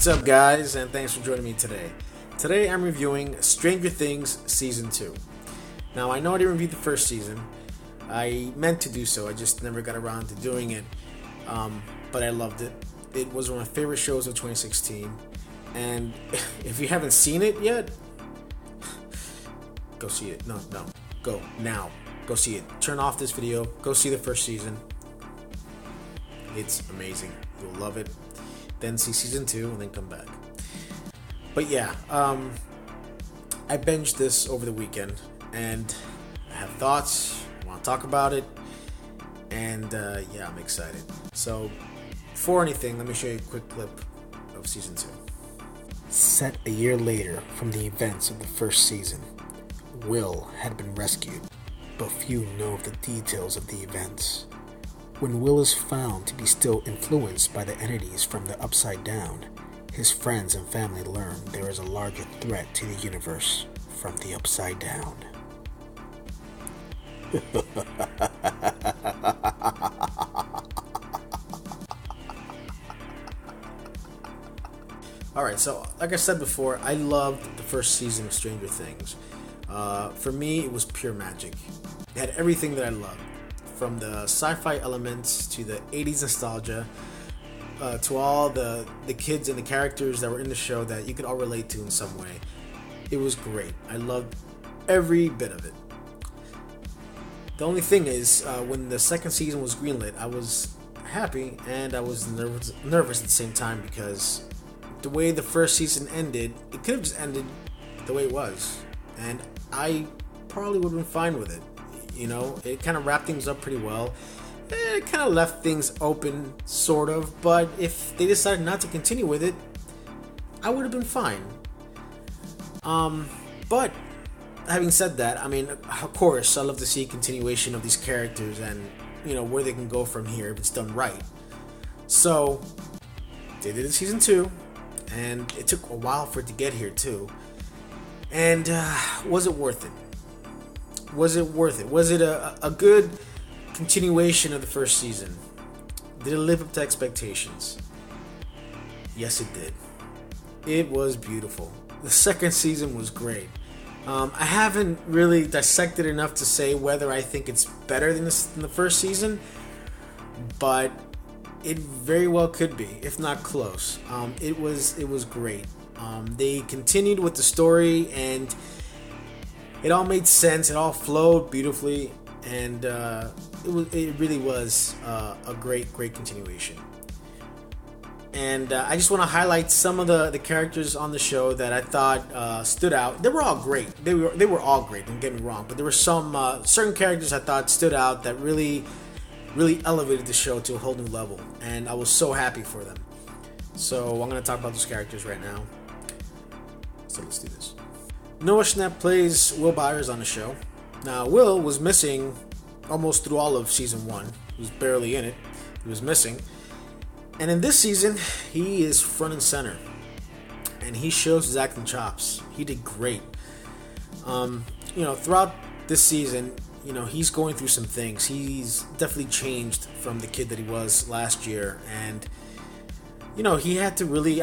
What's up, guys, and thanks for joining me today. Today I'm reviewing Stranger Things Season 2. Now, I know I didn't review the first season. I meant to do so, I just never got around to doing it. But I loved it. It was one of my favorite shows of 2016. And if you haven't seen it yet, go see it. No. Go now. Go see it. Turn off this video. Go see the first season. It's amazing. You'll love it. Then see season 2 and then come back. But yeah, I binged this over the weekend and I have thoughts. I want to talk about it. And yeah, I'm excited. So before anything, let me show you a quick clip of season 2. Set a year later from the events of the first season, Will had been rescued, but few know of the details of the events. When Will is found to be still influenced by the entities from the Upside Down, his friends and family learn there is a larger threat to the universe from the Upside Down. Alright, so like I said before, I loved the first season of Stranger Things. For me, it was pure magic. It had everything that I loved. From the sci-fi elements to the 80s nostalgia, to all the kids and the characters that were in the show that you could all relate to in some way. It was great. I loved every bit of it. The only thing is, when the second season was greenlit, I was happy and I was nervous at the same time, because the way the first season ended, it could have just ended the way it was, and I probably would have been fine with it. You know, it kind of wrapped things up pretty well. It kind of left things open, sort of, but if they decided not to continue with it, I would have been fine. But having said that, I mean, of course, I love to see a continuation of these characters and, you know, where they can go from here if it's done right. So, they did it in season 2, and it took a while for it to get here, too. And, was it worth it? Was it worth it? Was it a good continuation of the first season? Did it live up to expectations? Yes, it did. It was beautiful. The second season was great. I haven't really dissected enough to say whether I think it's better than the first season, but it very well could be, if not close. It was great. They continued with the story, and it all made sense. It all flowed beautifully, and it really was a great continuation. And I just want to highlight some of the characters on the show that I thought stood out. They were all great. They were all great. Don't get me wrong, but there were some certain characters I thought stood out that really elevated the show to a whole new level, and I was so happy for them. So I'm gonna talk about those characters right now. So let's do this. Noah Schnapp plays Will Byers on the show. Now, Will was missing almost through all of season 1. He was barely in it. He was missing. And in this season, he is front and center. And he shows his acting chops. He did great. Throughout this season, he's going through some things. He's definitely changed from the kid that he was last year. And, he had to really,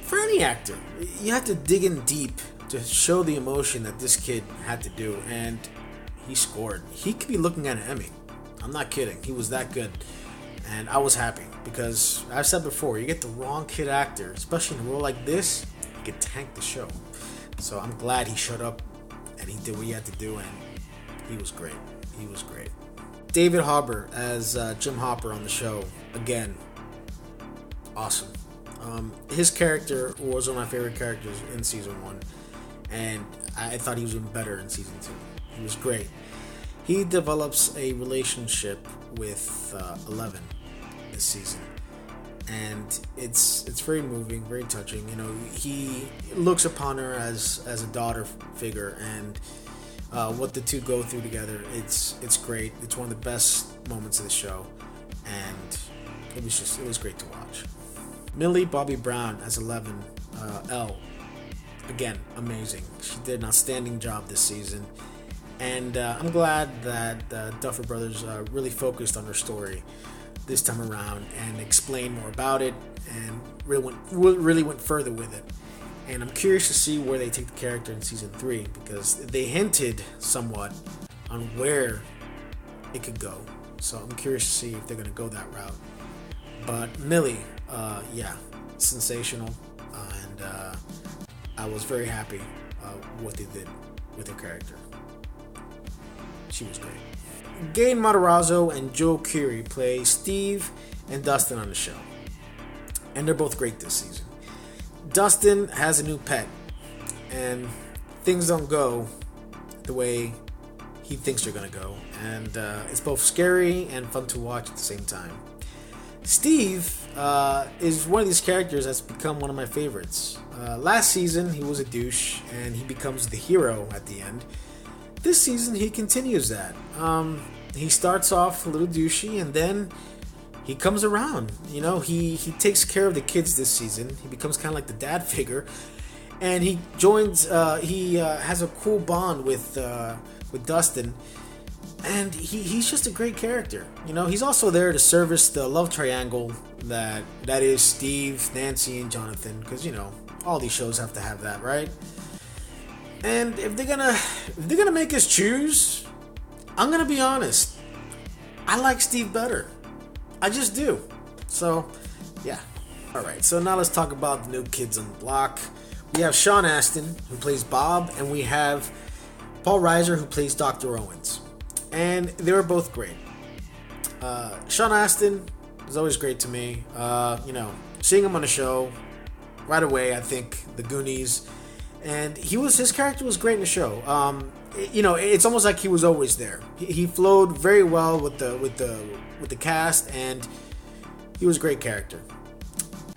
for any actor, you have to dig in deep to show the emotion that this kid had to do, and he scored. He could be looking at an Emmy. I'm not kidding. He was that good, and I was happy, because I've said before, you get the wrong kid actor, especially in a role like this, you could tank the show. So I'm glad he showed up and he did what he had to do, and he was great. He was great. David Harbour as Jim Hopper on the show, again, awesome. His character was one of my favorite characters in season 1. And I thought he was even better in season 2. He was great. He develops a relationship with 11 this season, and it's very moving, very touching. He looks upon her as a daughter figure, and what the two go through together, it's great. It's one of the best moments of the show, and it was great to watch. Millie Bobby Brown as 11, Elle. Again, amazing. She did an outstanding job this season. And I'm glad that Duffer Brothers really focused on her story. this time around and explain more about it and really went further with it. And I'm curious to see where they take the character in season 3, because they hinted somewhat on where it could go. So I'm curious to see if they're going to go that route. But Millie, yeah, sensational. And I was very happy what they did with her character. She was great. Gain Matarazzo and Joe Keery play Steve and Dustin on the show. And they're both great this season. Dustin has a new pet, and things don't go the way he thinks they're going to go. And it's both scary and fun to watch at the same time. Steve is one of these characters that's become one of my favorites. Last season, he was a douche, and he becomes the hero at the end. This season, he continues that. He starts off a little douchey, and then he comes around. You know, he takes care of the kids this season. He becomes kind of like the dad figure, and he joins. He has a cool bond with Dustin, and he's just a great character. You know, he's also there to service the love triangle that is Steve, Nancy, and Jonathan, because you know all these shows have to have that, right? And if they're gonna make us choose, I'm gonna be honest. I like Steve better. I just do. So, yeah. Alright, so now let's talk about the new kids on the block. We have Sean Astin, who plays Bob, and we have Paul Reiser, who plays Dr. Owens. And they were both great. Sean Astin is always great to me. You know, seeing him on the show, right away, I think The Goonies. And his character was great in the show. You know, it's almost like he was always there. He flowed very well with the cast, and he was a great character.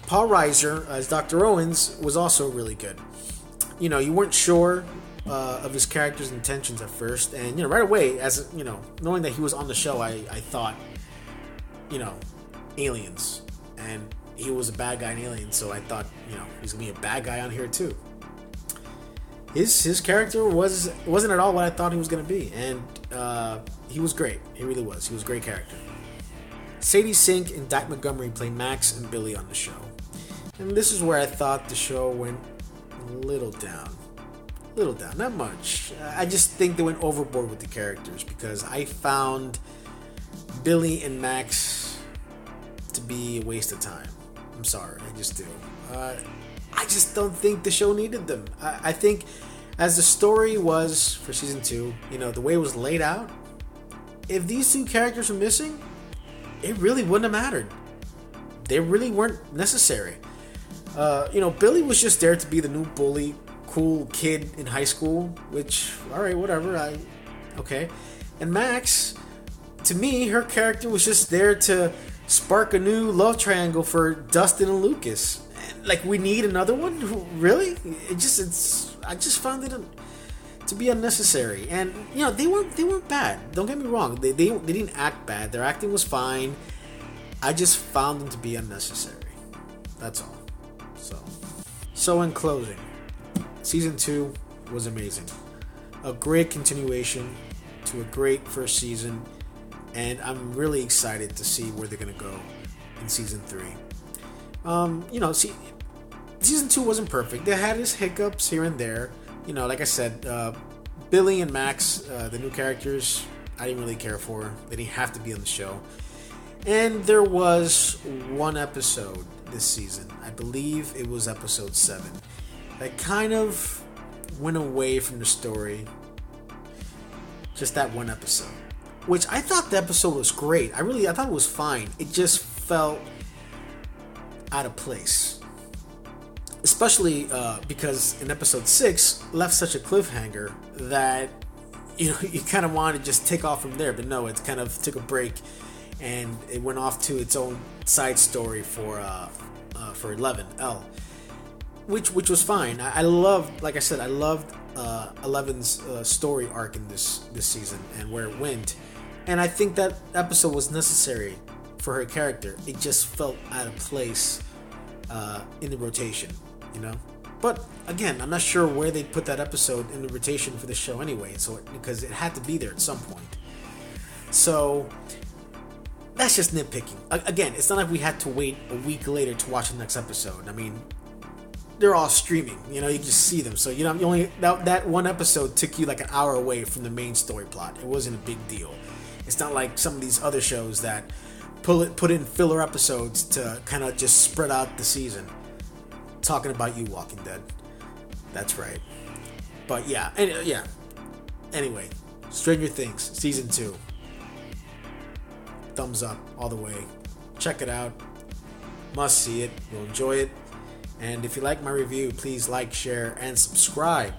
Paul Reiser as Dr. Owens was also really good. You know, you weren't sure of his character's intentions at first, and you know, right away, as you know, knowing that he was on the show, I thought, you know, aliens, and he was a bad guy in Aliens, so I thought, you know, he's gonna be a bad guy on here too. His character wasn't at all what I thought he was going to be, and he was great. He really was. He was a great character. Sadie Sink and Dyke Montgomery play Max and Billy on the show, and this is where I thought the show went a little down, not much. I just think they went overboard with the characters, because I found Billy and Max to be a waste of time. I'm sorry, I just do. I just don't think the show needed them. I think as the story was for season 2, you know, the way it was laid out, if these two characters were missing, it really wouldn't have mattered. They really weren't necessary. You know, Billy was just there to be the new bully, cool kid in high school, which, alright, whatever, okay. And Max, to me, her character was just there to spark a new love triangle for Dustin and Lucas. Like, we need another one? Really? I just found it to be unnecessary. And you know, they weren't bad. Don't get me wrong. They didn't act bad. Their acting was fine. I just found them to be unnecessary. That's all. So in closing, season 2 was amazing. A great continuation to a great first season, and I'm really excited to see where they're gonna go in season 3. You know, season 2 wasn't perfect. They had its hiccups here and there. You know, like I said, Billy and Max, the new characters, I didn't really care for. They didn't have to be on the show. And there was one episode this season, I believe it was episode 7, that kind of went away from the story. Just that one episode. Which I thought the episode was great. I thought it was fine. It just felt out of place, especially because in episode 6 left such a cliffhanger that, you know, you kind of wanted to just take off from there, but no, it kind of took a break and it went off to its own side story for 11 L, which was fine. I loved, like I said, I loved 11's story arc in this season and where it went, and I think that episode was necessary for her character. It just felt out of place in the rotation, you know. But again, I'm not sure where they put that episode in the rotation for the show anyway, because it had to be there at some point. So that's just nitpicking. Again, it's not like we had to wait a week later to watch the next episode. I mean, they're all streaming. You know, you just see them. So you only that one episode took you like an hour away from the main story plot. It wasn't a big deal. It's not like some of these other shows that put in filler episodes to kind of just spread out the season. Talking about you, Walking Dead. That's right. But yeah. Anyway, Stranger Things season 2. Thumbs up all the way. Check it out. Must see it. You'll enjoy it. And if you like my review, please like, share, and subscribe.